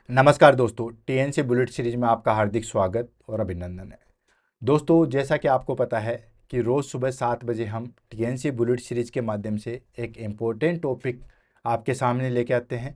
नमस्कार दोस्तों, TNC bullet series में आपका हार्दिक स्वागत और अभिनंदन है। दोस्तों, जैसा कि आपको पता है कि रोज़ सुबह 7 बजे हम टीएनसी बुलेट सीरीज के माध्यम से एक इम्पोर्टेंट टॉपिक आपके सामने लेके आते हैं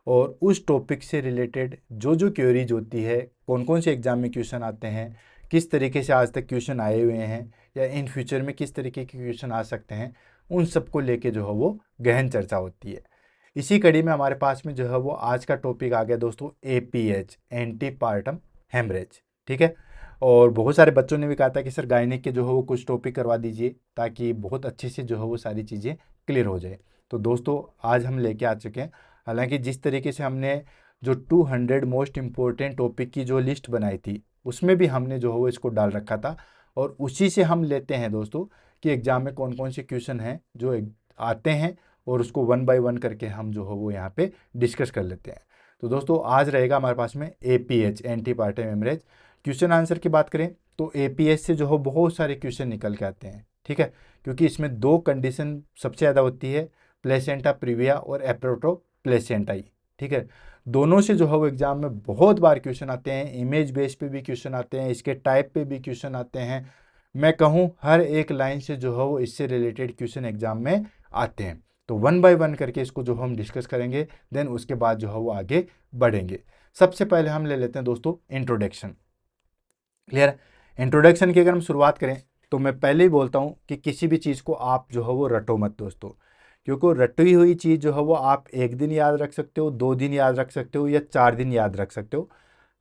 और उस टॉपिक से रिलेटेड जो जो क्वेरीज होती है, कौन कौन से एग्जाम में क्वेश्चन आते हैं, किस तरीके से आज तक क्वेश्चन आए हुए हैं या इन फ्यूचर में किस तरीके के क्वेश्चन आ सकते हैं, उन सबको लेके जो है वो गहन चर्चा होती है। इसी कड़ी में हमारे पास में जो है वो आज का टॉपिक आ गया दोस्तों, एपीएच, एंटी पार्टम हेमरेज। ठीक है। और बहुत सारे बच्चों ने भी कहा था कि सर गायनिक के जो है वो कुछ टॉपिक करवा दीजिए ताकि बहुत अच्छे से जो है वो सारी चीज़ें क्लियर हो जाए। तो दोस्तों आज हम लेके आ चुके हैं। हालांकि जिस तरीके से हमने जो 200 मोस्ट इम्पोर्टेंट टॉपिक की जो लिस्ट बनाई थी उसमें भी हमने जो है वो इसको डाल रखा था और उसी से हम लेते हैं दोस्तों कि एग्जाम में कौन कौन से क्वेश्चन हैं जो आते हैं और उसको वन बाय वन करके हम जो है वो यहाँ पे डिस्कस कर लेते हैं। तो दोस्तों आज रहेगा हमारे पास में APH, antepartum haemorrhage. Question answer की बात करें तो एपीएच से जो है बहुत सारे क्वेश्चन निकल के आते हैं। ठीक है, क्योंकि इसमें दो कंडीशन सबसे ज़्यादा होती है, प्लेसेंटा प्रीविया और एप्रोटो प्लेसेंटाई। ठीक है, दोनों से जो है वो एग्जाम में बहुत बार क्वेश्चन आते हैं, इमेज बेस पे भी क्वेश्चन आते हैं, इसके टाइप पे भी क्वेश्चन आते हैं। मैं कहूँ हर एक लाइन से जो है वो इससे रिलेटेड क्वेश्चन एग्जाम में आते हैं। तो वन बाय वन करके इसको जो हम डिस्कस करेंगे, देन उसके बाद जो है वो आगे बढ़ेंगे। सबसे पहले हम ले लेते हैं दोस्तों इंट्रोडक्शन। क्लियर। इंट्रोडक्शन की अगर हम शुरुआत करें तो मैं पहले ही बोलता हूँ कि किसी भी चीज़ को आप जो है वो रटो मत दोस्तों, क्योंकि रटी हुई चीज़ जो है वो आप एक दिन याद रख सकते हो, 2 दिन याद रख सकते हो या 4 दिन याद रख सकते हो।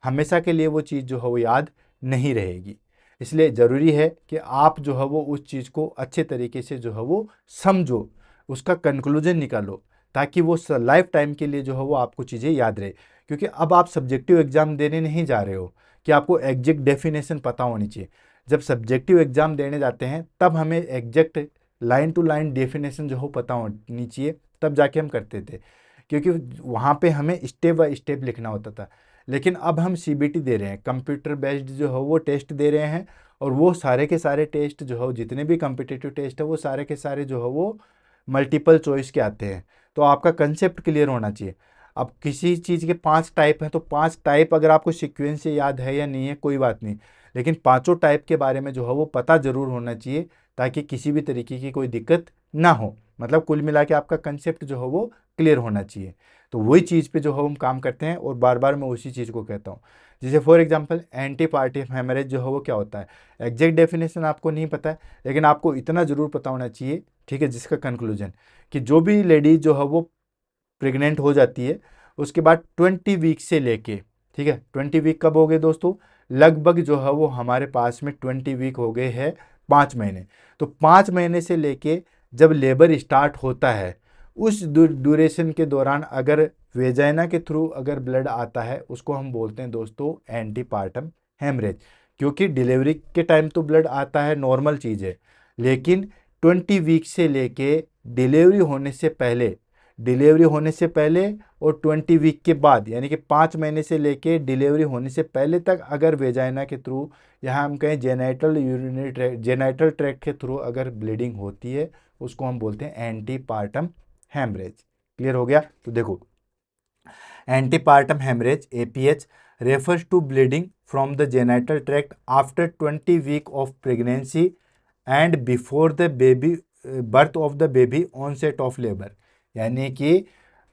हमेशा के लिए वो चीज़ जो है वो याद नहीं रहेगी। इसलिए ज़रूरी है कि आप जो है वो उस चीज़ को अच्छे तरीके से जो है वो समझो, उसका कंक्लूजन निकालो, ताकि वो लाइफ टाइम के लिए जो है वो आपको चीज़ें याद रहे। क्योंकि अब आप सब्जेक्टिव एग्जाम देने नहीं जा रहे हो कि आपको एग्जैक्ट डेफिनेशन पता होनी चाहिए। जब सब्जेक्टिव एग्जाम देने जाते हैं तब हमें exact line to line definition जो हो पता होनी चाहिए, तब जाके हम करते थे, क्योंकि वहाँ पे हमें स्टेप बाय स्टेप लिखना होता था। लेकिन अब हम सीबीटी दे रहे हैं, कंप्यूटर बेस्ड जो है वो टेस्ट दे रहे हैं और वो सारे के सारे टेस्ट जो है, जितने भी कम्पिटिटिव टेस्ट है वो सारे के सारे जो है वो मल्टीपल चॉइस के आते हैं। तो आपका कंसेप्ट क्लियर होना चाहिए। अब किसी चीज़ के 5 टाइप हैं तो 5 टाइप अगर आपको सीक्वेंस से याद है या नहीं है कोई बात नहीं, लेकिन पांचों टाइप के बारे में जो है वो पता जरूर होना चाहिए, ताकि किसी भी तरीके की कोई दिक्कत ना हो। मतलब कुल मिला के आपका कंसेप्ट जो है वो क्लियर होना चाहिए। तो वही चीज़ पे जो है हम काम करते हैं और बार बार मैं उसी चीज़ को कहता हूँ। जैसे for example antepartum haemorrhage जो है वो क्या होता है, एग्जैक्ट डेफिनेशन आपको नहीं पता है, लेकिन आपको इतना ज़रूर पता होना चाहिए, ठीक है, जिसका कंक्लूजन कि जो भी लेडीज जो है वो प्रेग्नेंट हो जाती है उसके बाद 20 वीक से लेके, ठीक है, 20 वीक कब हो गए दोस्तों, लगभग जो है वो हमारे पास में 20 वीक हो गए हैं 5 महीने। तो 5 महीने से लेके जब लेबर स्टार्ट होता है उस ड्यूरेशन के दौरान अगर वेजाइना के थ्रू अगर ब्लड आता है उसको हम बोलते हैं दोस्तों एंटीपार्टम हेमरेज। क्योंकि डिलीवरी के टाइम तो ब्लड आता है, नॉर्मल चीज़ है, लेकिन 20 वीक से लेके डिलीवरी होने से पहले, डिलीवरी होने से पहले और 20 वीक के बाद, यानी कि 5 महीने से लेके डिलीवरी होने से पहले तक अगर वेजाइना के थ्रू, यहाँ हम कहें genital urinary tract, genital tract के थ्रू अगर ब्लीडिंग होती है उसको हम बोलते हैं एंटीपार्टम हेमरेज। क्लियर हो गया। तो देखो, antepartum haemorrhage APH refers to bleeding from the genital tract after 20 week of pregnancy and before the baby birth of the baby onset of labor। यानी कि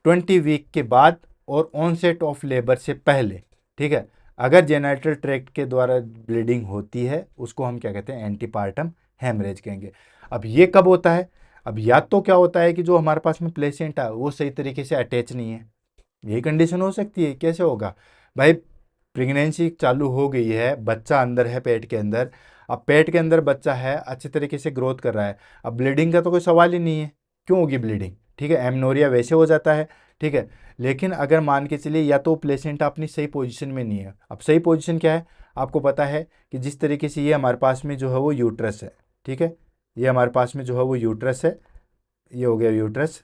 20 वीक के बाद और ऑनसेट ऑफ लेबर से पहले, ठीक है, अगर जेनाइटल ट्रैक्ट के द्वारा ब्लीडिंग होती है उसको हम क्या कहते हैं, एंटीपार्टम हेमरेज कहेंगे। अब ये कब होता है, अब या तो क्या होता है कि जो हमारे पास में प्लेसेंटा है वो सही तरीके से अटैच नहीं है, यही कंडीशन हो सकती है। कैसे होगा भाई, प्रेगनेंसी चालू हो गई है, बच्चा अंदर है पेट के अंदर, अब पेट के अंदर बच्चा है, अच्छे तरीके से ग्रोथ कर रहा है, अब ब्लीडिंग का तो कोई सवाल ही नहीं है, क्यों होगी ब्लीडिंग, ठीक है, एमनोरिया वैसे हो जाता है, ठीक है। लेकिन अगर मान के चलिए या तो प्लेसेंटा अपनी सही पोजीशन में नहीं है, अब सही पोजीशन क्या है आपको पता है कि जिस तरीके से ये हमारे पास में जो है वो यूट्रस है, ठीक है, ये हमारे पास में जो है वो यूट्रस है, ये हो गया यूट्रस।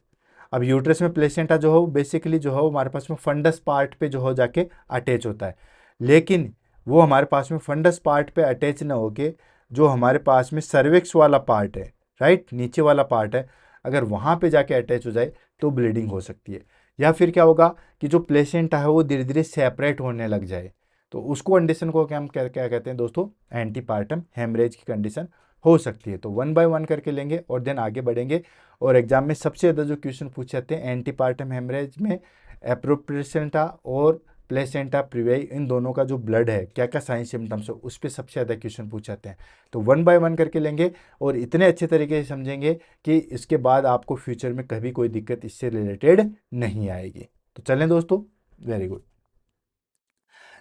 अब यूट्रस में प्लेसेंटा जो है वो बेसिकली जो है वो हमारे पास में फंडस पार्ट पे जो हो जाके अटैच होता है, लेकिन वो हमारे पास में फंडस पार्ट पे अटैच ना होके जो हमारे पास में सर्विक्स वाला पार्ट है, राइट, नीचे वाला पार्ट है, अगर वहाँ पे जाके अटैच हो जाए तो ब्लीडिंग हो सकती है। या फिर क्या होगा कि जो प्लेसेंटा है वो धीरे धीरे सेपरेट होने लग जाए, तो उसको कंडीशन को क्या हम क्या क्या कहते हैं दोस्तों, एंटीपार्टम हेमरेज की कंडीशन हो सकती है। तो वन बाय वन करके लेंगे और देन आगे बढ़ेंगे। और एग्जाम में सबसे ज़्यादा जो क्वेश्चन पूछे जाते हैं एंटीपार्टम हेमरेज में, एप्रोप्लेसेंटा और प्लेसेंटा प्रीवियाई, इन दोनों का जो ब्लड है क्या क्या साइन सिम्टम्स है उस पर सबसे ज़्यादा क्वेश्चन पूछ जाते हैं। तो वन बाय वन करके लेंगे और इतने अच्छे तरीके से समझेंगे कि इसके बाद आपको फ्यूचर में कभी कोई दिक्कत इससे रिलेटेड नहीं आएगी। तो चलें दोस्तों, वेरी गुड।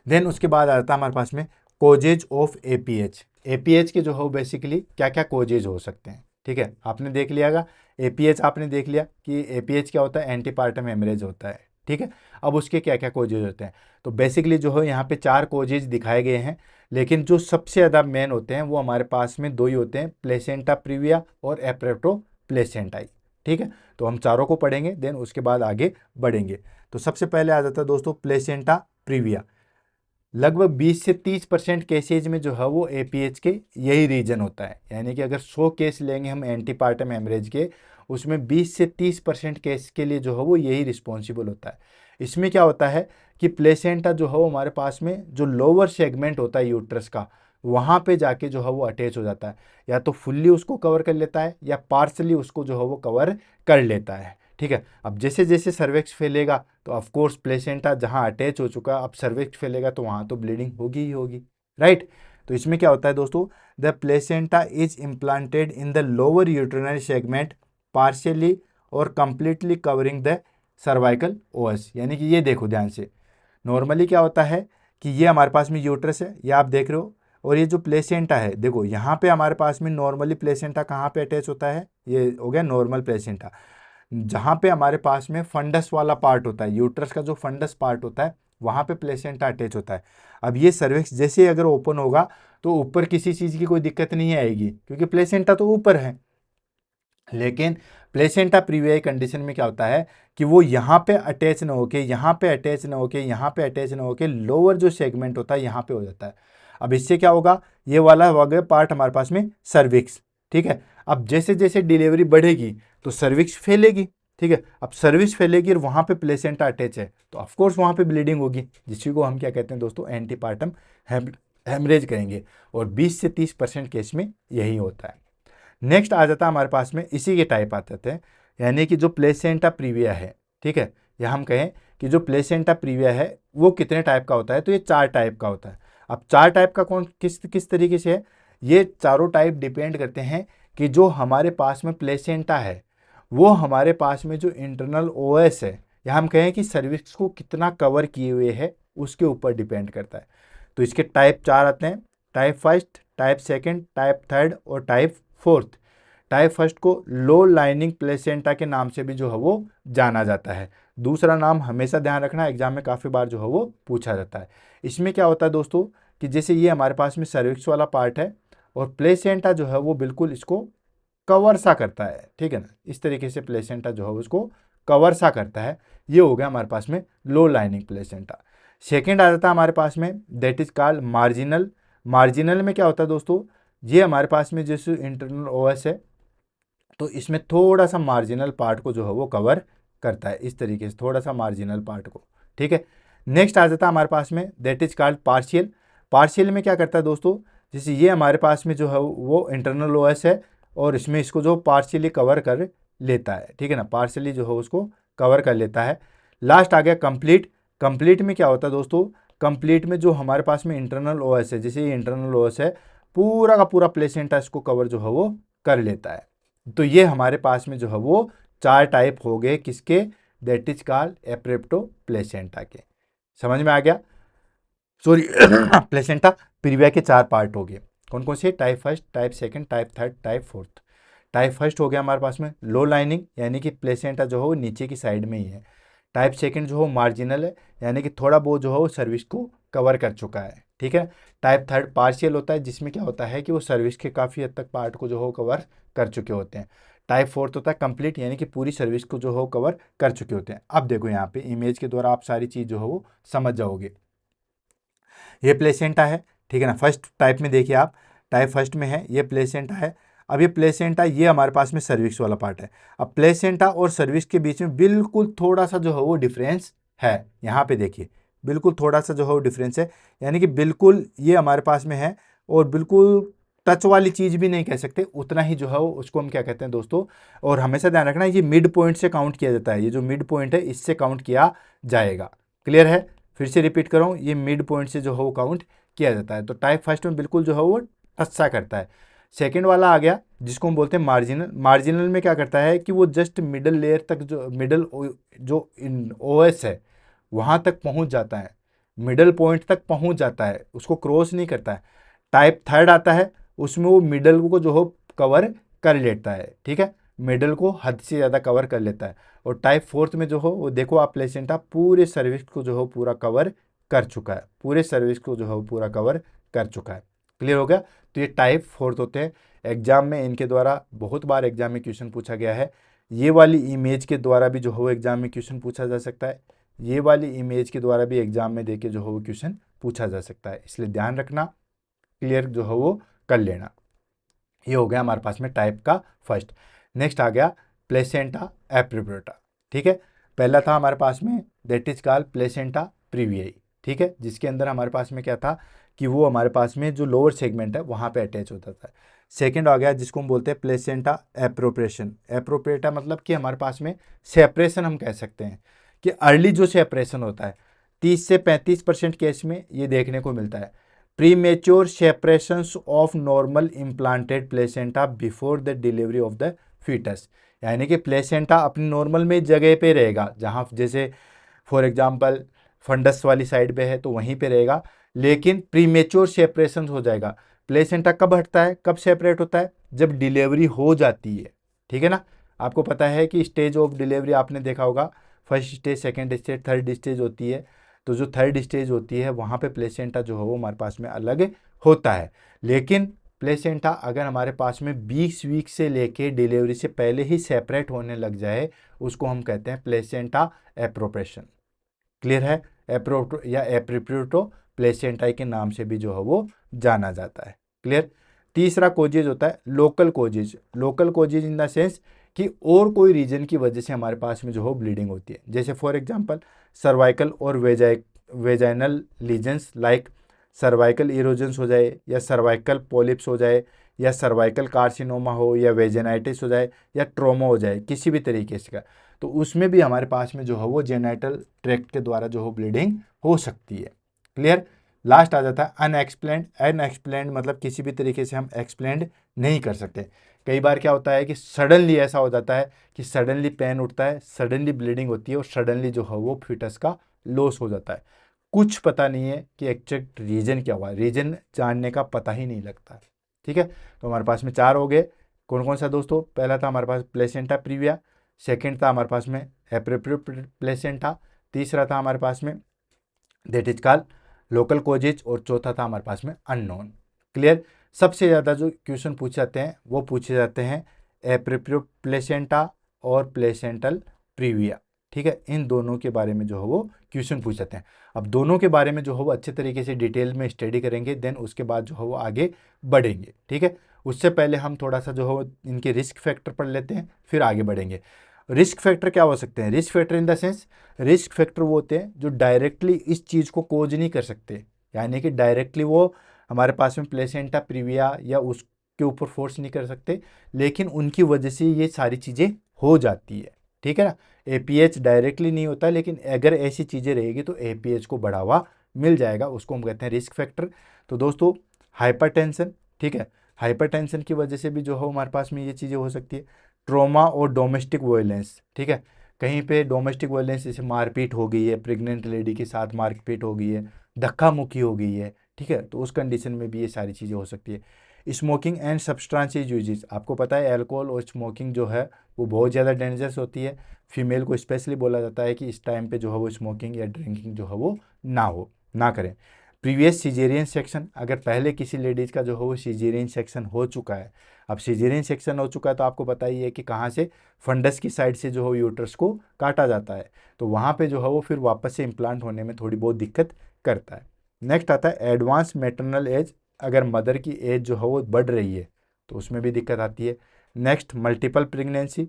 देन उसके बाद आ जाता है हमारे पास में कोजेज ऑफ एपीएच। एपीएच के जो हो बेसिकली क्या क्या कोजेज हो सकते हैं, ठीक है, आपने देख लियागा। एपीएच आपने देख लिया कि एपीएच क्या होता है, एंटीपार्टम हेमरेज होता है, ठीक है। अब उसके क्या क्या कोजेज होते हैं, तो बेसिकली जो है यहाँ पे 4 कोजेज दिखाए गए हैं, लेकिन जो सबसे ज़्यादा मेन होते हैं वो हमारे पास में 2 ही होते हैं, प्लेसेंटा प्रीविया और एप्रेटो प्लेसेंटाई, ठीक है। तो हम चारों को पढ़ेंगे, देन उसके बाद आगे बढ़ेंगे। तो सबसे पहले आ जाता है दोस्तों प्लेसेंटा प्रीविया। लगभग 20 से 30% केसेज में जो है वो एपीएच के यही रीजन होता है, यानी कि अगर 100 केस लेंगे हम एंटीपार्टम हेमरेज के, उसमें 20 से 30% केस के लिए जो है वो यही रिस्पॉन्सिबल होता है। इसमें क्या होता है कि प्लेसेंटा जो है वो हमारे पास में जो लोअर सेगमेंट होता है यूट्रस का, वहाँ पे जाके जो है वो अटैच हो जाता है, या तो फुल्ली उसको कवर कर लेता है या पार्सली उसको जो है वो कवर कर लेता है, ठीक है। अब जैसे जैसे सर्वेक्स फैलेगा तो ऑफ कोर्स प्लेसेंटा जहाँ अटैच हो चुका, अब सर्वेक्स फैलेगा तो वहाँ तो ब्लीडिंग होगी ही होगी, राइट। तो इसमें क्या होता है दोस्तों, the placenta is implanted in the lower uterine segment partially और completely covering the cervical os. यानी कि ये देखो ध्यान से, नॉर्मली क्या होता है कि ये हमारे पास में यूट्रस है, ये आप देख रहे हो, और ये जो प्लेसेंटा है देखो यहाँ पे हमारे पास में नॉर्मली प्लेसेंटा कहाँ पे अटैच होता है, ये हो गया नॉर्मल प्लेसेंटा। जहाँ पे हमारे पास में फंडस वाला पार्ट होता है, यूट्रस का जो फंडस पार्ट होता है वहाँ पे प्लेसेंटा अटैच होता है। अब ये सर्विक्स जैसे ही अगर ओपन होगा तो ऊपर किसी चीज़ की कोई दिक्कत नहीं आएगी क्योंकि प्लेसेंटा तो ऊपर है। लेकिन प्लेसेंटा प्रीवियाई कंडीशन में क्या होता है कि वो यहाँ पे अटैच ना होके, यहाँ पे अटैच ना होके, यहाँ पे अटैच ना होके, लोअर जो सेगमेंट होता है यहाँ पे हो जाता है। अब इससे क्या होगा, ये वाला हो गया पार्ट हमारे पास में सर्विक्स, ठीक है। अब जैसे जैसे डिलीवरी बढ़ेगी तो सर्विक्स फैलेगी, ठीक है। अब सर्विक्स फैलेगी और वहाँ पे प्लेसेंटा अटैच है तो ऑफकोर्स वहाँ पे ब्लीडिंग होगी, जिसको को हम क्या कहते हैं दोस्तों, एंटीपार्टम हेमरेज कहेंगे। और 20 से 30% केस में यही होता है। नेक्स्ट आ जाता है हमारे पास में इसी के टाइप आ जाते हैं, यानी कि जो प्लेसेंटा प्रीविया है, ठीक है, या हम कहें कि जो प्लेसेंटा प्रीविया है वो कितने टाइप का होता है, तो ये 4 टाइप का होता है। अब 4 टाइप का कौन किस किस तरीके से है, ये चारों टाइप डिपेंड करते हैं कि जो हमारे पास में प्लेसेंटा है वो हमारे पास में जो इंटरनल ओएस है, या हम कहें कि सर्विक्स को कितना कवर किए हुए है उसके ऊपर डिपेंड करता है। तो इसके टाइप 4 आते हैं, type first, type second, type third और टाइप फोर्थ। टाइप फर्स्ट को लो लाइनिंग प्लेसेंटा के नाम से भी जो है वो जाना जाता है। दूसरा नाम हमेशा ध्यान रखना, एग्जाम में काफ़ी बार जो है वो पूछा जाता है। इसमें क्या होता है दोस्तों कि जैसे ये हमारे पास में सर्विक्स वाला पार्ट है और प्लेसेंटा जो है वो बिल्कुल इसको कवर सा करता है, ठीक है ना, इस तरीके से प्लेसेंटा जो है उसको कवर सा करता है। ये हो गया हमारे पास में लो लाइनिंग प्लेसेंटा। सेकेंड आ जाता है हमारे पास में that is called marginal. Marginal में क्या होता है दोस्तों, ये हमारे पास में जैसे इंटरनल ओएस है तो इसमें थोड़ा सा मार्जिनल पार्ट को जो है वो कवर करता है, इस तरीके से थोड़ा सा मार्जिनल पार्ट को, ठीक है। नेक्स्ट आ जाता है हमारे पास में that is called partial. Partial में क्या करता है दोस्तों, जैसे ये हमारे पास में जो है वो इंटरनल ओएस है और इसमें इसको जो पार्शियली कवर कर लेता है, ठीक है ना, पार्शियली जो है उसको कवर कर लेता है। लास्ट आ गया कंप्लीट। कंप्लीट में क्या होता है दोस्तों, कंप्लीट में जो हमारे पास में इंटरनल ओएस है, जैसे ये इंटरनल ओएस है, पूरा का पूरा प्लेसेंटा इसको कवर जो है वो कर लेता है। तो ये हमारे पास में जो है वो 4 टाइप हो गए किसके, दैट इज कॉल्ड एप्रेप्टो प्लेसेंटा के। समझ में आ गया, सॉरी प्लेसेंटा प्रीविया के 4 पार्ट हो गए, कौन कौन से, type first, type second, type third, type fourth. Type first हो गया हमारे पास में लो लाइनिंग, यानी कि प्लेसेंटा जो है वो नीचे की साइड में ही है। टाइप सेकंड जो हो मार्जिनल है, यानी कि थोड़ा बहुत जो है वो सर्विस को कवर कर चुका है, ठीक है। टाइप थर्ड पार्शियल होता है, जिसमें क्या होता है कि वो सर्विस के काफ़ी हद तक पार्ट को जो हो कवर कर चुके होते हैं। टाइप फोर्थ होता है कंप्लीट, यानी कि पूरी सर्विस को जो हो कवर कर चुके होते हैं। अब देखो यहाँ पे इमेज के द्वारा आप सारी चीज़ जो हो वो समझ जाओगे। ये प्लेसेंटा है, ठीक है ना, फर्स्ट टाइप में देखिए आप, टाइप फर्स्ट में है ये प्लेसेंटा है। अब ये प्लेसेंटा, ये हमारे पास में सर्विक्स वाला पार्ट है। अब प्लेसेंटा और सर्विक्स के बीच में बिल्कुल थोड़ा सा जो है वो डिफरेंस है। यहाँ पे देखिए बिल्कुल थोड़ा सा जो है वो डिफरेंस है, यानी कि बिल्कुल ये हमारे पास में है और बिल्कुल टच वाली चीज़ भी नहीं कह सकते, उतना ही जो है वो उसको हम क्या कहते हैं दोस्तों। और हमेशा ध्यान रखना ये मिड पॉइंट से काउंट किया जाता है, ये जो मिड पॉइंट है इससे काउंट किया जाएगा। क्लियर है? फिर से रिपीट कर रहा हूँ, ये मिड पॉइंट से जो है वो काउंट किया जाता है। तो टाइप फर्स्ट में बिल्कुल जो है वो टच सा करता है। सेकेंड वाला आ गया जिसको हम बोलते हैं मार्जिनल। मार्जिनल में क्या करता है कि वो जस्ट मिडल लेयर तक, जो मिडल जो ओएस है वहाँ तक पहुँच जाता है, मिडल पॉइंट तक पहुँच जाता है, उसको क्रॉस नहीं करता है। टाइप थर्ड आता है, उसमें वो मिडल को जो हो कवर कर लेता है, ठीक है, मिडल को हद से ज़्यादा कवर कर लेता है। और टाइप फोर्थ में जो हो वो देखो आप, प्लेसेंटा पूरे सर्विस को जो हो पूरा कवर कर चुका है, पूरे सर्विस को जो है पूरा कवर कर चुका है। क्लियर हो गया? तो ये टाइप फोर्थ होते हैं। एग्जाम में इनके द्वारा बहुत बार एग्जाम में क्वेश्चन पूछा गया है। ये वाली इमेज के द्वारा भी जो हो एग्जाम में क्वेश्चन पूछा जा सकता है, ये वाली इमेज के द्वारा भी एग्जाम में देके जो हो वो क्वेश्चन पूछा जा सकता है, इसलिए ध्यान रखना, क्लियर जो है वो कर लेना। ये हो गया हमारे पास में टाइप का फर्स्ट। नेक्स्ट आ गया प्लेसेंटा एप्रोप्रिएटा, ठीक है। पहला था हमारे पास में दैट इज कॉल्ड प्लेसेंटा प्रीवियाई, ठीक है, जिसके अंदर हमारे पास में क्या था कि वो हमारे पास में जो लोअर सेगमेंट है वहाँ पे अटैच होता था। सेकंड आ गया जिसको हम बोलते हैं प्लेसेंटा एप्रोप्रिएशन। एप्रोप्रिएटा मतलब कि हमारे पास में सेपरेशन, हम कह सकते हैं कि अर्ली जो सेपरेशन होता है 30 से 35% केस में ये देखने को मिलता है। Premature separations of normal implanted placenta before the delivery of the foetus, यानी कि प्लेसेंटा अपनी नॉर्मल में जगह पे रहेगा, जहाँ जैसे फॉर एग्जांपल फंडस वाली साइड पे है तो वहीं पे रहेगा, लेकिन प्रीमेच्योर सेपरेशन हो जाएगा। प्लेसेंटा कब हटता है, कब सेपरेट होता है? जब डिलीवरी हो जाती है, ठीक है ना। आपको पता है कि स्टेज ऑफ डिलीवरी आपने देखा होगा, first stage, second stage, third stage होती है। तो जो थर्ड स्टेज होती है वहाँ पे प्लेसेंटा जो है वो हमारे पास में अलग होता है। लेकिन प्लेसेंटा अगर हमारे पास में 20 वीक से लेके डिलीवरी से पहले ही सेपरेट होने लग जाए, उसको हम कहते हैं प्लेसेंटा एप्रोप्रिएशन। क्लियर है? एप्रो या एप्रोप्रिएटो प्लेसेंटा के नाम से भी जो है वो जाना जाता है। क्लियर? तीसरा कोजेज होता है local causes. Local causes in the sense कि और कोई रीजन की वजह से हमारे पास में जो हो ब्लीडिंग होती है, जैसे फॉर एग्जांपल सर्वाइकल और vaginal lesions, like cervical erosions हो जाए, या सर्वाइकल पॉलिप्स हो जाए, या सर्वाइकल कार्सिनोमा हो, या वेजेनाइटिस हो जाए, या ट्रोमा हो जाए, किसी भी तरीके से का, तो उसमें भी हमारे पास में जो है वो जेनाइटल ट्रैक्ट के द्वारा जो हो ब्लीडिंग हो सकती है। क्लियर? लास्ट आ जाता है अनएक्सप्लेन्ड। अनएक्सप्लेन्ड मतलब किसी भी तरीके से हम एक्सप्लेंड नहीं कर सकते। कई बार क्या होता है कि सडनली ऐसा हो जाता है कि सडनली पेन उठता है, सडनली ब्लीडिंग होती है और सडनली जो है वो फीटस का लॉस हो जाता है। कुछ पता नहीं है कि एग्जैक्ट रीजन क्या हुआ, रीजन जानने का पता ही नहीं लगता। ठीक है, तो हमारे पास में चार हो गए। कौन कौन सा दोस्तों? पहला था हमारे पास प्लेसेंटा प्रीविया, सेकंड था हमारे पास में एप्रोप्रिएट प्लेसेंटा, तीसरा था हमारे पास में that is called local causes, और चौथा था हमारे पास में अननोन। क्लियर? सबसे ज़्यादा जो क्वेश्चन पूछे जाते हैं वो पूछे जाते हैं एप्रोप्रिएट प्लेसेंटा और प्लेसेंटल प्रीविया। ठीक है, इन दोनों के बारे में जो है वो क्वेश्चन पूछ जाते हैं। अब दोनों के बारे में जो है वो अच्छे तरीके से डिटेल में स्टडी करेंगे, देन उसके बाद जो है वो आगे बढ़ेंगे। ठीक है, उससे पहले हम थोड़ा सा जो है वो इनके रिस्क फैक्टर पढ़ लेते हैं, फिर आगे बढ़ेंगे। रिस्क फैक्टर क्या हो सकते हैं? Risk factor in the sense, risk factor वो होते हैं जो डायरेक्टली इस चीज़ को कोज नहीं कर सकते, यानी कि डायरेक्टली वो हमारे पास में प्लेसेंटा प्रीविया या उसके ऊपर फोर्स नहीं कर सकते, लेकिन उनकी वजह से ये सारी चीज़ें हो जाती है। ठीक है ना, एपीएच डायरेक्टली नहीं होता, लेकिन अगर ऐसी चीज़ें रहेगी तो एपीएच को बढ़ावा मिल जाएगा, उसको हम कहते हैं रिस्क फैक्टर। तो दोस्तों हाइपरटेंशन, ठीक है, हाइपरटेंशन की वजह से भी जो है हमारे पास में ये चीज़ें हो सकती है। ट्रोमा और डोमेस्टिक वायलेंस, ठीक है, कहीं पे डोमेस्टिक वायलेंस जैसे मारपीट हो गई है, प्रेग्नेंट लेडी के साथ मारपीट हो गई है, धक्का मुक्की हो गई है, ठीक है, तो उस कंडीशन में भी ये सारी चीज़ें हो सकती है। स्मोकिंग एंड सब्सटेंसेस यूजेस, आपको पता है अल्कोहल और स्मोकिंग जो है वो बहुत ज़्यादा डेंजरस होती है। फीमेल को स्पेशली बोला जाता है कि इस टाइम पे जो है वो स्मोकिंग या ड्रिंकिंग जो है वो ना करें। प्रीवियस सीजेरियन सेक्शन, अगर पहले किसी लेडीज़ का जो है वो सीजेरियन सेक्शन हो चुका है, अब सीजेरियन सेक्शन हो चुका है तो आपको पता ही है कि कहाँ से, फंडस की साइड से जो है यूट्रस को काटा जाता है, तो वहाँ पे जो है वो फिर वापस से इम्प्लांट होने में थोड़ी बहुत दिक्कत करता है। नेक्स्ट आता है एडवांस मैटरनल एज, अगर मदर की एज जो है वो बढ़ रही है, तो उसमें भी दिक्कत आती है। नेक्स्ट, मल्टीपल प्रेगनेंसी,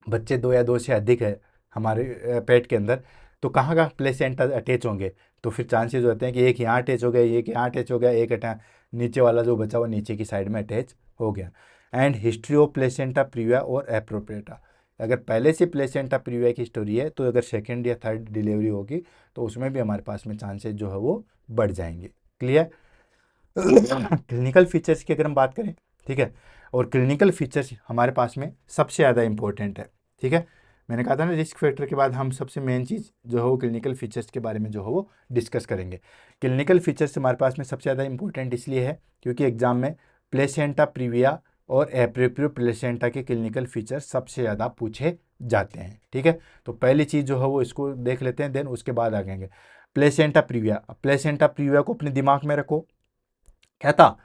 बच्चे 2 या 2 से अधिक है हमारे पेट के अंदर, तो कहाँ कहाँ प्लेसेंटा अटैच होंगे, तो फिर चांसेस होते हैं कि एक यहाँ अटैच हो गया, एक यहाँ अटैच हो गया, एक नीचे वाला जो बचा वो नीचे की साइड में अटैच हो गया। And history of placenta previa और एप्रोप्रिएटा, अगर पहले से प्लेसेंटा प्रीविया की स्टोरी है तो अगर सेकेंड या थर्ड डिलीवरी होगी तो उसमें भी हमारे पास में चांसेस जो है वो बढ़ जाएंगे। क्लियर। क्लिनिकल फीचर्स की अगर हम बात करें, ठीक है, और क्लिनिकल फीचर्स हमारे पास में सबसे ज़्यादा इंपॉर्टेंट है, ठीक है। मैंने कहा था ना रिस्क फैक्टर के बाद हम सबसे मेन चीज़ जो है वो क्लिनिकल फीचर्स के बारे में जो है वो डिस्कस करेंगे। क्लिनिकल फीचर्स हमारे पास में सबसे ज़्यादा इंपॉर्टेंट इसलिए है क्योंकि एग्जाम में प्लेसेंटा प्रीविया और एप्रोप्रियो प्लेसेंटा के क्लिनिकल फीचर्स सबसे ज़्यादा पूछे जाते हैं, ठीक है। तो पहली चीज़ जो है वो इसको देख लेते हैं, देन उसके बाद आगेंगे। प्लेसेंटा प्रीविया, प्लेसेंटा प्रीविया को अपने दिमाग में रखो। क्या था,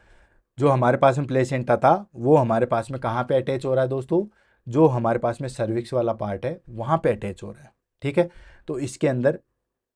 जो हमारे पास में प्लेसेंटा था वो हमारे पास में कहाँ पे अटैच हो रहा है दोस्तों, जो हमारे पास में सर्विक्स वाला पार्ट है वहाँ पे अटैच हो रहा है, ठीक है। तो इसके अंदर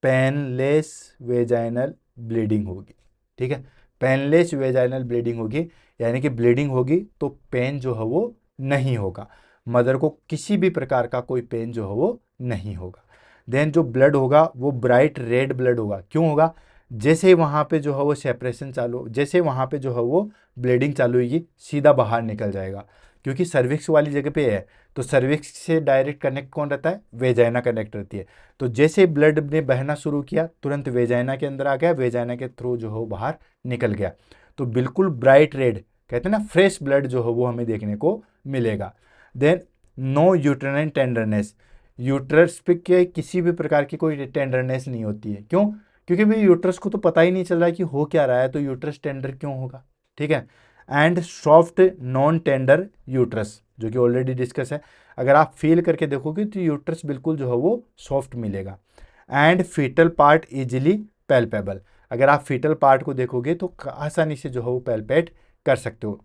पेनलेस वेजाइनल ब्लीडिंग होगी, ठीक है। पेनलेस वेजाइनल ब्लीडिंग होगी, यानी कि ब्लीडिंग होगी तो पेन जो है वो नहीं होगा, मदर को किसी भी प्रकार का कोई पेन जो है वो नहीं होगा। देन जो ब्लड होगा वो ब्राइट रेड ब्लड होगा। क्यों होगा, जैसे ही वहाँ पे जो है वो सेपरेशन चालू, जैसे वहाँ पे जो है वो ब्लीडिंग चालू होगी सीधा बाहर निकल जाएगा, क्योंकि सर्विक्स वाली जगह पे है, तो सर्विक्स से डायरेक्ट कनेक्ट कौन रहता है, वेजाइना कनेक्ट रहती है। तो जैसे ब्लड ने बहना शुरू किया तुरंत वेजाइना के अंदर आ गया, वेजाइना के थ्रू जो है वो बाहर निकल गया। तो बिल्कुल ब्राइट रेड, कहते हैं ना फ्रेश ब्लड जो है वो हमें देखने को मिलेगा। Then no uterine tenderness, uterus पे के किसी भी प्रकार की कोई टेंडरनेस नहीं होती है। क्यों, क्योंकि भाई यूट्रस को तो पता ही नहीं चल रहा है कि हो क्या रहा है, तो यूट्रस टेंडर क्यों होगा, ठीक है। And soft non tender uterus, जो कि ऑलरेडी डिस्कस है, अगर आप फील करके देखोगे तो यूट्रस बिल्कुल जो है वो सॉफ्ट मिलेगा। And foetal part easily palpable, अगर आप फीटल पार्ट को देखोगे तो आसानी से जो है वो पैल्पेट कर सकते हो।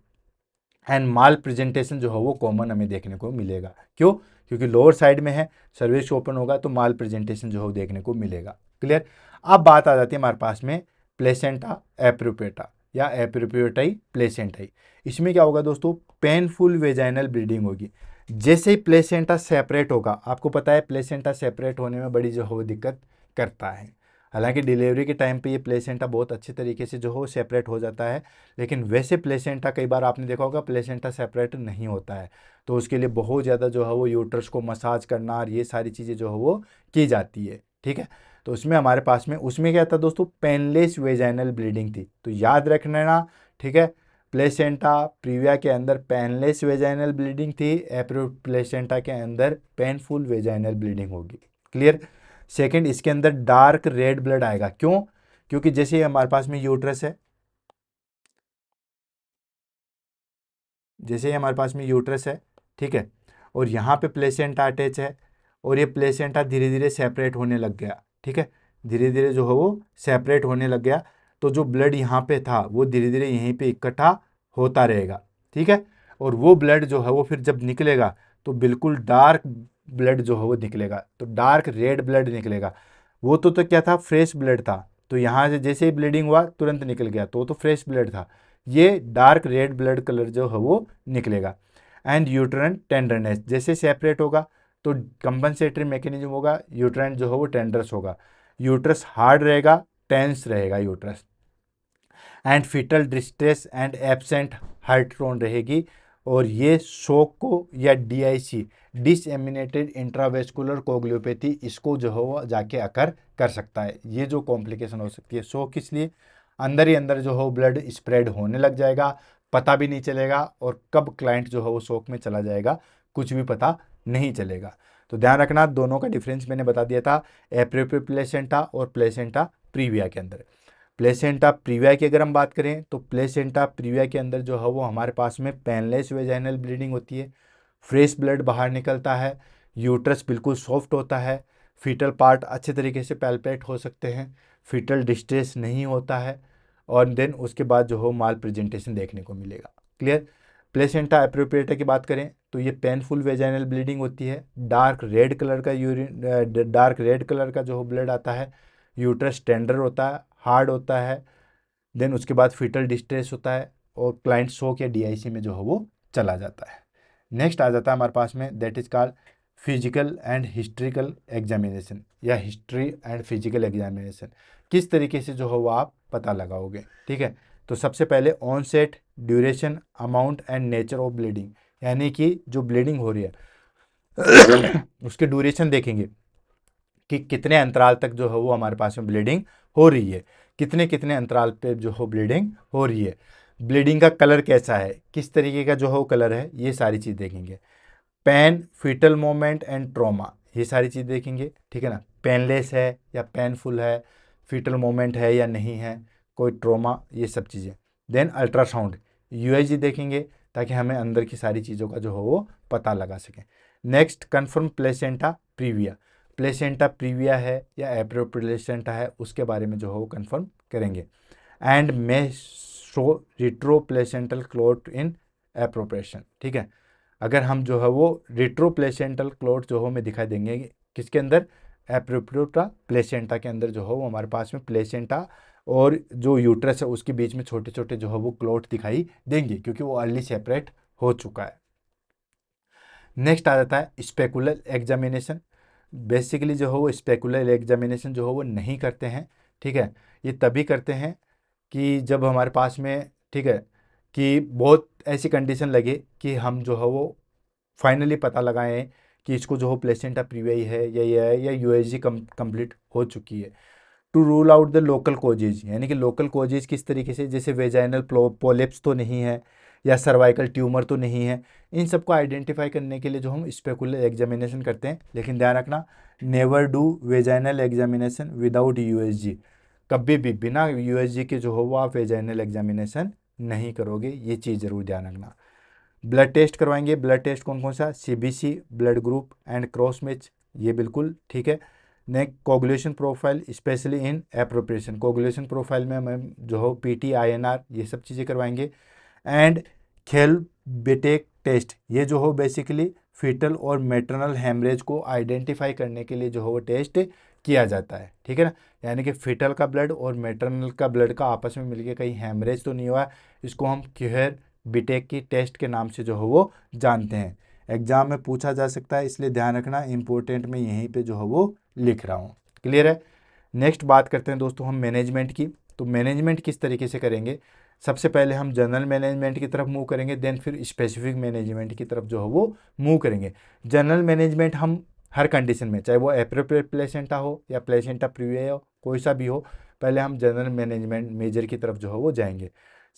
एंड माल प्रेजेंटेशन जो है वो कॉमन हमें देखने को मिलेगा। क्यों, क्योंकि लोअर साइड में है, सर्विस ओपन होगा तो माल प्रेजेंटेशन जो है वो देखने को मिलेगा। क्लियर। अब बात आ जाती है हमारे पास में प्लेसेंटा एप्रोप्रिएटा या एप्रोप्रिएटाई प्लेसेंटाई। इसमें क्या होगा दोस्तों, पेनफुल वेजाइनल ब्लीडिंग होगी। जैसे ही प्लेसेंटा सेपरेट होगा, आपको पता है प्लेसेंटा सेपरेट होने में बड़ी जो है वो दिक्कत करता है। हालांकि डिलीवरी के टाइम पे ये प्लेसेंटा बहुत अच्छे तरीके से जो हो सेपरेट हो जाता है, लेकिन वैसे प्लेसेंटा कई बार आपने देखा होगा प्लेसेंटा सेपरेट नहीं होता है, तो उसके लिए बहुत ज़्यादा जो है वो यूट्रस को मसाज करना और ये सारी चीज़ें जो है वो की जाती है, ठीक है। तो उसमें हमारे पास में उसमें क्या था दोस्तों, पेनलेस वेजाइनल ब्लीडिंग थी, तो याद रखना ना, ठीक है। प्लेसेंटा प्रीविया के अंदर पेनलेस वेजाइनल ब्लीडिंग थी, एप्रो प्लेसेंटा के अंदर पेनफुल वेजाइनल ब्लीडिंग होगी। क्लियर। सेकंड, इसके अंदर डार्क रेड ब्लड आएगा। क्यों, क्योंकि जैसे हमारे पास में यूट्रस है, जैसे ही हमारे पास में यूट्रस है, ठीक है, और यहाँ पे प्लेसेंटा अटैच है, और ये प्लेसेंटा धीरे धीरे सेपरेट होने लग गया, ठीक है, धीरे धीरे जो है वो सेपरेट होने लग गया, तो जो ब्लड यहाँ पे था वो धीरे धीरे यहीं पे इकट्ठा होता रहेगा, ठीक है। और वो ब्लड जो है वो फिर जब निकलेगा तो बिल्कुल डार्क ब्लड जो है वो निकलेगा, तो डार्क रेड ब्लड निकलेगा। वो तो क्या था, फ्रेश ब्लड था, तो यहाँ से जैसे ही ब्लीडिंग हुआ तुरंत निकल गया, तो फ्रेश ब्लड था। ये डार्क रेड ब्लड कलर जो है वो निकलेगा। एंड यूट्राइन टेंडरनेस, जैसे सेपरेट होगा तो कंपनसेटरी मैकेनिज्म होगा, यूट्राइन जो है वो टेंडरस होगा, यूट्रस हार्ड रहेगा, टेंस रहेगा uterus. And foetal distress and absent heart tone रहेगी, और ये शोक को या डीआईसी डिसएमिनेटेड इंट्रावेस्कुलर कोगुलोपैथी इसको जो है वो जाके अकर कर सकता है। ये जो कॉम्प्लिकेशन हो सकती है, शोक इसलिए अंदर ही अंदर जो है ब्लड स्प्रेड होने लग जाएगा, पता भी नहीं चलेगा, और कब क्लाइंट जो है वो शोक में चला जाएगा कुछ भी पता नहीं चलेगा। तो ध्यान रखना, दोनों का डिफरेंस मैंने बता दिया था एप्रोप्रियो प्लेसेंटा और प्लेसेंटा प्रीविया के अंदर। प्लेसेंटा प्रीविया की अगर हम बात करें तो प्लेसेंटा प्रीविया के अंदर जो है वो हमारे पास में पेनलेस वेजाइनल ब्लीडिंग होती है, फ्रेश ब्लड बाहर निकलता है, यूट्रस बिल्कुल सॉफ्ट होता है, फीटल पार्ट अच्छे तरीके से पैल्पेट हो सकते हैं, फीटल डिस्ट्रेस नहीं होता है, और देन उसके बाद जो हो माल प्रेजेंटेशन देखने को मिलेगा। क्लियर। प्लेसेंटा एप्रोप्रिएटा की बात करें तो ये पेनफुल वेजाइनल ब्लीडिंग होती है, डार्क रेड कलर का यूरिन, डार्क रेड कलर का जो हो ब्लड आता है, यूट्रस टेंडर होता है, हार्ड होता है, देन उसके बाद फीटल डिस्ट्रेस होता है, और क्लाइंट शॉक या डीआईसी में जो है वो चला जाता है। नेक्स्ट आ जाता है हमारे पास में, that is called physical and historical examination या हिस्ट्री एंड फिजिकल एग्जामिनेशन। किस तरीके से जो है वो आप पता लगाओगे, ठीक है। तो सबसे पहले onset, duration, amount and nature of bleeding, यानी कि जो ब्लीडिंग हो रही है उसके ड्यूरेशन देखेंगे कि कितने अंतराल तक जो है वो हमारे पास में ब्लीडिंग हो रही है, कितने कितने अंतराल पे जो हो ब्लीडिंग हो रही है, ब्लीडिंग का कलर कैसा है, किस तरीके का जो है वो कलर है, ये सारी चीज़ देखेंगे। Pain, foetal moment and trauma, ये सारी चीज़ देखेंगे, ठीक है ना। पेनलेस है या पेनफुल है, फीटल मोमेंट है या नहीं है, कोई ट्रॉमा, ये सब चीज़ें। देन अल्ट्रासाउंड, यूएसजी देखेंगे ताकि हमें अंदर की सारी चीज़ों का जो हो वो पता लगा सकें। Next confirm placenta previa, placenta previa है या एप्रो प्लेसेंटा है, उसके बारे में जो हो वो कंफर्म करेंगे। And may show retro placental clot in appropriation, ठीक है। अगर हम जो है वो रिट्रो प्लेसेंटल क्लोट जो हो में दिखाई देंगे किसके अंदर, एप्रोप्रियोटा प्लेसेंटा के अंदर जो हो वो हमारे पास में प्लेसेंटा और जो यूट्रस है उसके बीच में छोटे छोटे जो है वो क्लोट दिखाई देंगे, क्योंकि वो अर्ली सेपरेट हो चुका है। नेक्स्ट आ जाता है स्पेकुलर एग्जामिनेशन। बेसिकली जो है वो स्पेकुलर एग्जामिनेशन जो है वो नहीं करते हैं, ठीक है। ये तभी करते हैं कि जब हमारे पास में, ठीक है, कि बहुत ऐसी कंडीशन लगे कि हम जो है वो फाइनली पता लगाएं कि इसको जो हो प्लेसेंटा प्रीविया है या ये है या यूएसजी कंप्लीट हो चुकी है। To rule out the local causes, यानी कि लोकल कोजेज किस तरीके से, जैसे वेजाइनल पोलिप्स तो नहीं है या सर्वाइकल ट्यूमर तो नहीं है, इन सबको आइडेंटिफाई करने के लिए जो हम स्पेकुलर एग्जामिनेशन करते हैं। लेकिन ध्यान रखना, never do vaginal examination without USG, कभी भी बिना यूएसजी के जो हो वो आप वेजाइनल एग्जामिनेशन नहीं करोगे, ये चीज़ ज़रूर ध्यान रखना। ब्लड टेस्ट करवाएंगे, ब्लड टेस्ट कौन कौन सा, CBC, blood group and cross match, ये बिल्कुल ठीक है। Next coagulation profile specially in appropriation, coagulation profile में हम जो हो पीटी, आईएनआर, ये सब चीज़ें करवाएंगे। एंड खेल बेटेक टेस्ट, ये जो हो बेसिकली फीटल और मैटरनल हेमरेज को आइडेंटिफाई करने के लिए जो हो वो टेस्ट किया जाता है, ठीक है ना। यानी कि फीटल का ब्लड और मैटरनल का ब्लड का आपस में मिलके कहीं हेमरेज तो नहीं हुआ, इसको हम क्यूहर बीटेक की टेस्ट के नाम से जो हो वो जानते हैं। एग्जाम में पूछा जा सकता है, इसलिए ध्यान रखना, इंपॉर्टेंट में यहीं पे जो है वो लिख रहा हूँ। क्लियर है। नेक्स्ट बात करते हैं दोस्तों हम मैनेजमेंट की। तो मैनेजमेंट किस तरीके से करेंगे, सबसे पहले हम जनरल मैनेजमेंट की तरफ मूव करेंगे, देन फिर स्पेसिफिक मैनेजमेंट की तरफ जो है वो मूव करेंगे। जनरल मैनेजमेंट हम हर कंडीशन में, चाहे वो एप्रोप्रिएट प्लेसेंटा हो या प्लेसेंटा प्रीविया हो, कोई सा भी हो, पहले हम जनरल मैनेजमेंट मेजर की तरफ जो है वो जाएंगे।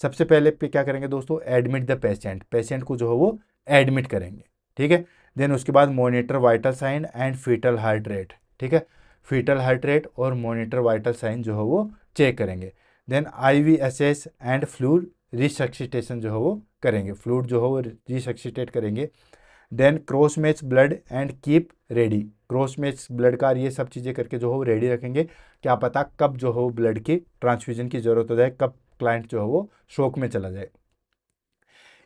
सबसे पहले पे क्या करेंगे दोस्तों, एडमिट द पेशेंट, पेशेंट को जो है वो एडमिट करेंगे, ठीक है। देन उसके बाद monitor vital sign and foetal heart rate, ठीक है, फीटल हार्ट रेट और मॉनिटर वाइटल साइन जो है वो चेक करेंगे। Then IVSS and fluid resuscitation जो है वो करेंगे, फ्लूइड जो है वो रिसक्सिटेट करेंगे। Then cross match blood and keep ready, cross match blood का ये सब चीज़ें करके जो है वो रेडी रखेंगे, क्या पता कब जो हो ब्लड की ट्रांसफ्यूजन की ज़रूरत हो जाए, कब क्लाइंट जो है वो शोक में चला जाए।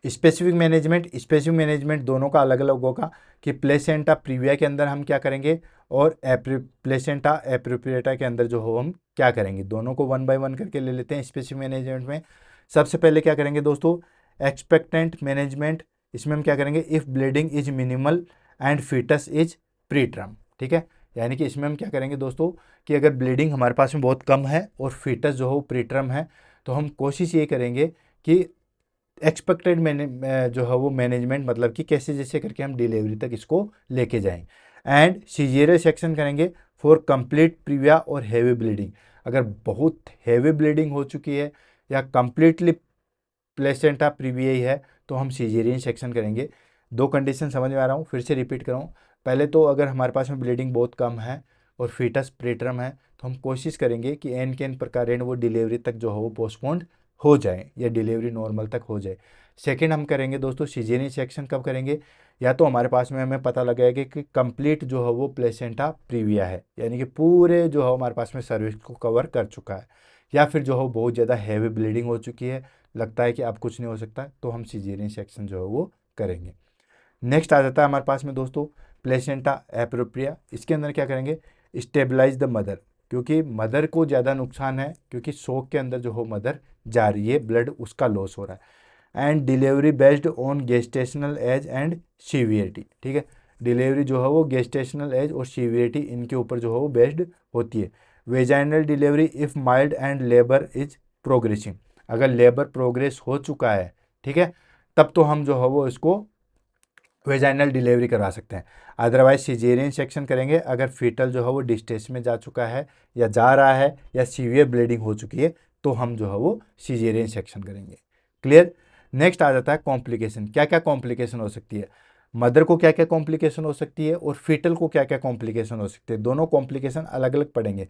स्पेसिफिक मैनेजमेंट, स्पेसिफिक मैनेजमेंट दोनों का अलग अलग होगा कि प्लेसेंटा प्रीविया के अंदर हम क्या करेंगे और प्लेसेंटा एप्रोप्रिएटा के अंदर जो हो हम क्या करेंगे, दोनों को वन बाय वन करके ले लेते हैं। स्पेसिफिक मैनेजमेंट में सबसे पहले क्या करेंगे दोस्तों, एक्सपेक्टेंट मैनेजमेंट, इसमें हम क्या करेंगे, if bleeding is minimal and foetus is preterm, ठीक है। यानी कि इसमें हम क्या करेंगे दोस्तों कि अगर ब्लीडिंग हमारे पास में बहुत कम है और फीटस जो हो प्री टर्म है, तो हम कोशिश ये करेंगे कि एक्सपेक्टेड जो है वो मैनेजमेंट, मतलब कि कैसे जैसे करके हम डिलीवरी तक इसको लेके जाएं। एंड सीजेरियन सेक्शन करेंगे फॉर कंप्लीट प्रीविया और हैवी ब्लीडिंग, अगर बहुत हैवी ब्लीडिंग हो चुकी है या कंप्लीटली प्लेसेंटा प्रीविया ही है तो हम सीजेरियन सेक्शन करेंगे। दो कंडीशन समझ में आ रहा हूँ, फिर से रिपीट कर रहा हूँ। पहले तो अगर हमारे पास में ब्लीडिंग बहुत कम है और फीटस प्रीटर्म है तो हम कोशिश करेंगे कि एन के एन प्रकार वो डिलीवरी तक जो है वो पोस्टपोन्ड हो जाए या डिलीवरी नॉर्मल तक हो जाए। सेकेंड हम करेंगे दोस्तों सीजेरियन सेक्शन कब करेंगे, या तो हमारे पास में हमें पता लगेगा कि कंप्लीट जो है वो प्लेसेंटा प्रीविया है, यानी कि पूरे जो है हमारे पास में सर्विस को कवर कर चुका है, या फिर जो है बहुत ज़्यादा हैवी ब्लीडिंग हो चुकी है, लगता है कि अब कुछ नहीं हो सकता, तो हम सीजेरियन सेक्शन जो है वो करेंगे। नेक्स्ट आ जाता है हमारे पास में दोस्तों प्लेसेंटा एप्रोप्रिया, इसके अंदर क्या करेंगे, स्टेबलाइज द मदर, क्योंकि मदर को ज़्यादा नुकसान है, क्योंकि शोक के अंदर जो हो मदर जा रही है, ब्लड उसका लॉस हो रहा है। And delivery based on gestational age and severity. ठीक है, डिलीवरी जो है वो गेस्टेशनल एज और सीवियरिटी इनके ऊपर जो है वो बेस्ड होती है। Vaginal delivery if mild and labour is progressing, अगर लेबर प्रोग्रेस हो चुका है, ठीक है, तब तो हम जो है वो इसको वेजाइनल डिलीवरी करवा सकते हैं। अदरवाइज सिजेरियन सेक्शन करेंगे अगर फीटल जो है वो डिस्टेंस में जा चुका है या जा रहा है या सीवियर ब्लीडिंग हो चुकी है, तो हम जो है वो सिजेरियन सेक्शन करेंगे। क्लियर। नेक्स्ट आ जाता है कॉम्प्लिकेशन। क्या क्या कॉम्प्लिकेशन हो सकती है, मदर को क्या क्या कॉम्प्लिकेशन हो सकती है और फीटल को क्या क्या कॉम्प्लिकेशन हो सकती है, दोनों कॉम्प्लिकेशन अलग अलग पढ़ेंगे।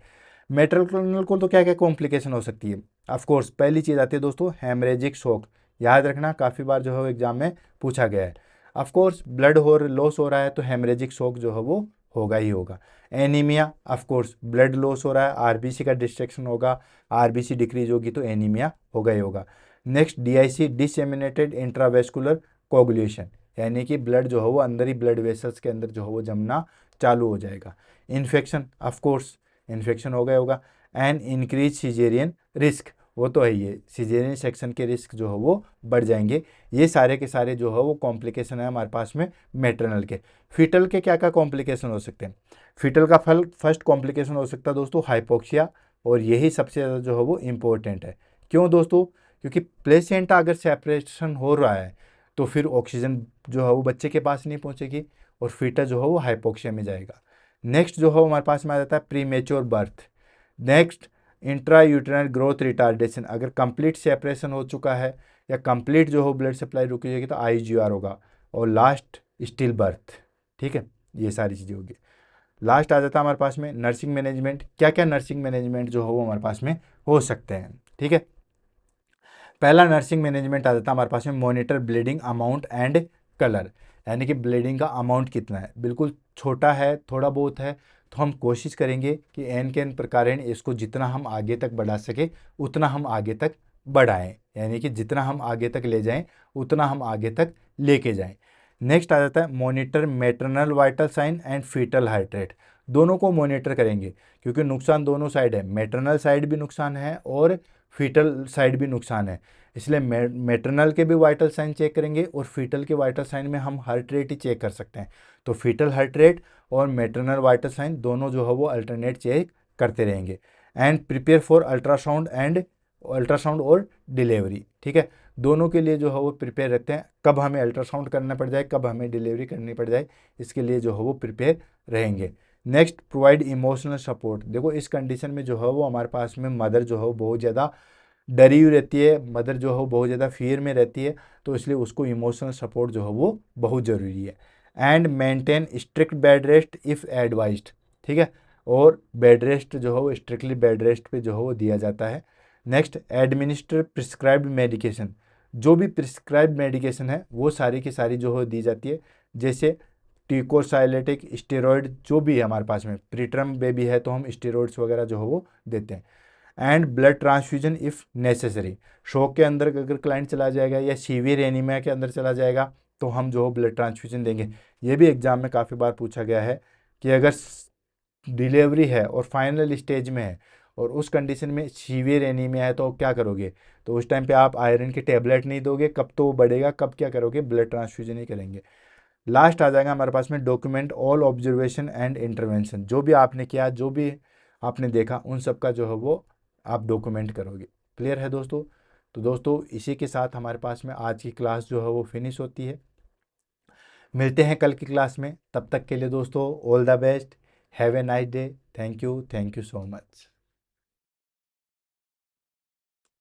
मेट्रनल को तो क्या क्या कॉम्प्लिकेशन हो सकती है, ऑफकोर्स पहली चीज़ आती है दोस्तों हेमरेजिक शॉक। याद रखना, काफ़ी बार जो है एग्जाम में पूछा गया है। ऑफकोर्स ब्लड हो लॉस हो रहा है तो हेमरेजिक शॉक जो है वो होगा ही होगा। एनीमिया, ऑफकोर्स ब्लड लॉस हो रहा है, आरबीसी का डिस्ट्रक्शन होगा, आरबीसी डिक्रीज होगी तो एनीमिया होगा ही होगा। Next DIC, disseminated intravascular coagulation, यानी कि ब्लड जो है वो अंदर ही ब्लड वेसल्स के अंदर जो है वो जमना चालू हो जाएगा। इन्फेक्शन, ऑफकोर्स इन्फेक्शन हो गया होगा। एंड इंक्रीज सिजेरियन रिस्क, वो तो है ही है, सिजेरियन सेक्शन के रिस्क जो है वो बढ़ जाएंगे। ये सारे के सारे जो है वो कॉम्प्लिकेशन है हमारे पास में मेटरनल के। फीटल के क्या क्या कॉम्प्लिकेशन हो सकते हैं, फीटल का फर्स्ट कॉम्प्लिकेशन हो सकता है दोस्तों हाइपोक्सिया, और यही सबसे ज़्यादा जो है वो इम्पोर्टेंट है। क्यों दोस्तों, क्योंकि प्लेसेंटा अगर सेपरेशन हो रहा है तो फिर ऑक्सीजन जो है वो बच्चे के पास नहीं पहुंचेगी और फीटल जो है वो हाइपोक्सिया में जाएगा। नेक्स्ट जो है हमारे पास में आ जाता है premature birth. Next intra uterine growth retardation, अगर कंप्लीट सेपरेशन हो चुका है या कंप्लीट जो हो ब्लड सप्लाई रुकी जाएगी तो आईजीआर होगा। और लास्ट स्टिल बर्थ। ठीक है, ये सारी चीज़ें होगी। लास्ट आ जाता है हमारे पास में नर्सिंग मैनेजमेंट। क्या क्या नर्सिंग मैनेजमेंट जो हो वो हमारे पास में हो सकते हैं। ठीक है, पहला नर्सिंग मैनेजमेंट आ जाता है हमारे पास में monitor bleeding amount and colour, यानी कि ब्लीडिंग का अमाउंट कितना है, बिल्कुल छोटा है थोड़ा बहुत है तो हम कोशिश करेंगे कि एन के एन प्रकार इसको जितना हम आगे तक बढ़ा सके उतना हम आगे तक बढ़ाएं, यानी कि जितना हम आगे तक ले जाएं उतना हम आगे तक लेके जाएं। नेक्स्ट आ जाता है monitor maternal vital sign and foetal heart rate, दोनों को मॉनिटर करेंगे क्योंकि नुकसान दोनों साइड है, मैटरनल साइड भी नुकसान है और फीटल साइड भी नुकसान है। इसलिए मैटरनल के भी वाइटल साइन चेक करेंगे और फीटल के वाइटल साइन में हम हार्ट रेट ही चेक कर सकते हैं। तो फीटल हार्ट रेट और मैटरनल वाइटल साइन दोनों जो है वो अल्टरनेट चेक करते रहेंगे। एंड प्रिपेयर फॉर अल्ट्रासाउंड और डिलीवरी। ठीक है, दोनों के लिए जो है वो प्रिपेयर रहते हैं, कब हमें अल्ट्रासाउंड करना पड़ जाए कब हमें डिलीवरी करनी पड़ जाए, इसके लिए जो है वो प्रिपेयर रहेंगे। नेक्स्ट प्रोवाइड इमोशनल सपोर्ट, देखो इस कंडीशन में जो है वो हमारे पास में मदर जो है वो बहुत ज़्यादा डरी हुई रहती है, मदर जो है वो बहुत ज़्यादा फियर में रहती है, तो इसलिए उसको इमोशनल सपोर्ट जो है वो बहुत ज़रूरी है। And maintain strict bed rest if advised. ठीक है, और बेड रेस्ट जो है वो स्ट्रिक्टली बेड रेस्ट पे जो है वो दिया जाता है। नेक्स्ट एडमिनिस्टर प्रिस्क्राइब्ड मेडिकेशन, जो भी प्रिस्क्राइब्ड मेडिकेशन है वो सारी की सारी जो है दी जाती है, जैसे टीकोसाइलेटिक स्टेरॉयड जो भी है हमारे पास में, प्रीटर्म बेबी है तो हम स्टेरॉयड्स वगैरह जो है वो देते हैं। And blood transfusion if necessary, shock के अंदर अगर क्लाइंट चला जाएगा या सीवियर एनीमिया के अंदर चला जाएगा तो हम जो ब्लड ट्रांसफ्यूजन देंगे। ये भी एग्जाम में काफ़ी बार पूछा गया है कि अगर डिलीवरी है और फाइनल स्टेज में है और उस कंडीशन में सीवियर एनीमिया है तो क्या करोगे, तो उस टाइम पे आप आयरन की टेबलेट नहीं दोगे, कब तो वो बढ़ेगा, कब क्या करोगे, ब्लड ट्रांसफ्यूजन ही करेंगे। लास्ट आ जाएगा हमारे पास में document all observation and intervention, जो भी आपने किया जो भी आपने देखा उन सब का जो है वो आप डॉक्यूमेंट करोगे। क्लियर है दोस्तों। तो दोस्तों इसी के साथ हमारे पास में आज की क्लास जो है वो फिनिश होती है। मिलते हैं कल की क्लास में, तब तक के लिए दोस्तों all the best, have a nice day, thank you so much.